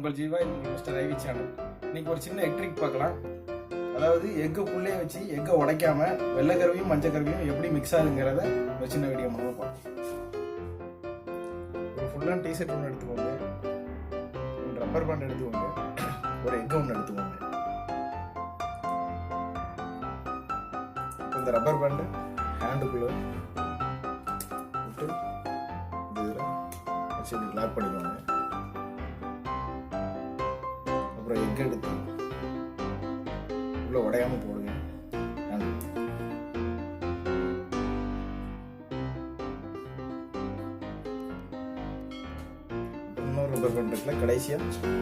உங்கள் Jeeva, mister IV channel. இன்னைக்கு ஒரு சின்ன எக்ட்ரிக் பார்க்கலாம். அதாவது எக்குள்ளே வச்சு எக்கை உடைக்காம வெள்ளைக்கருவையும் மஞ்சக்கருவையும் எப்படி மிக்ஸ் ஆகுங்கிறத ஒரு சின்ன வீடியோ மூலமாக பார்க்கலாம். ஒரு ஃபுல்லான டிஷர்ட் ஒன்று எடுத்துக்கோங்க, ஒரு ரப்பர் பேண்ட் எடுத்துக்கோங்க, ஒரு எக்கு ஒன்று எடுத்துக்கோங்க. இந்த ரப்பர் பேண்டு ஹேண்டுக்குள்ளே விட்டு இதில் வச்சு லாக் பண்ணிக்கோங்க. அப்புறம் எக் எடுத்து உள்ள உடையாம போடுங்க. இன்னொரு ரப்பர் பேண்ட் இருக்குல்ல, கடைசியா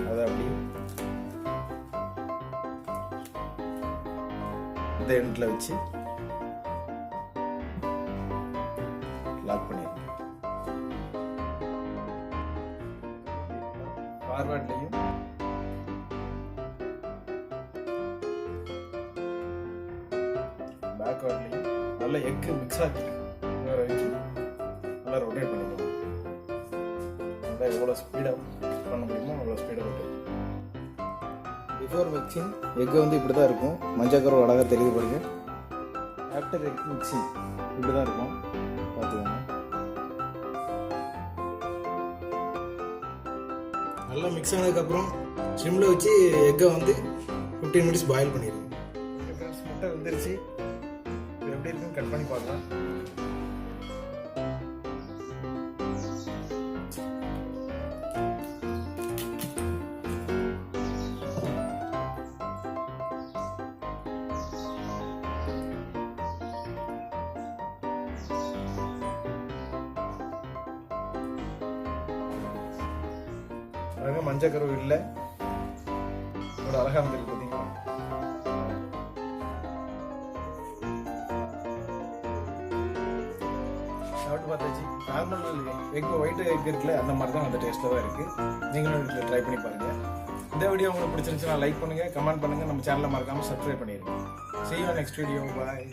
அதை அப்படியே இந்த எண்ட்ல வச்சு லாக் பண்ணிடுங்க. ஃபார்வர்ட்லையும் பேக்வர்ட்லையும் நல்லா எக்கு மிக்ஸ் ஆகிட்டு வேற வச்சு நல்லா ரொட்டேட் பண்ணிக்கணும். நல்லா எவ்வளோ ஸ்பீடாக பண்ண முடியுமோ அவ்வளோ ஸ்பீடாக ரொட்டேட். பிஃபோர் மிக்சிங் எக்கு வந்து இப்படி தான் இருக்கும். மஞ்சக்கரு அழகாக தெரியுது பாருங்க. ஆஃப்டர் எக் மிக்சிங் இப்படி தான் இருக்கும், பார்த்துக்கோங்க. நல்லா மிக்ஸ் ஆனதுக்கப்புறம் சிம்மில் வச்சு எக்கை வந்து 15 மினிட்ஸ் பாயில் பண்ணிடுங்க. முட்டை வந்துருச்சு, எப்படி இருக்குன்னு கட் பண்ணி பார்க்கலாம். அழகா மஞ்சக்கரு இல்லை, ஒரு அழகா வந்துருக்கு பார்த்தீங்களா. சாப்பிட்டு பார்த்தாச்சு. நார்மல் எக் ஒயிட் எக் இருக்குல்ல, அந்த மாதிரி தான் அந்த டேஸ்ட்டில் தான் இருக்குது. நீங்களும் வீட்டில் ட்ரை பண்ணி பாருங்கள். இந்த வீடியோ உங்களுக்கு பிடிச்சிருந்துச்சுன்னா லைக் பண்ணுங்கள், கமெண்ட் பண்ணுங்கள், நம்ம சேனலை மறக்காமல் சப்ஸ்கிரைப் பண்ணிடுங்க. See you next video. Bye.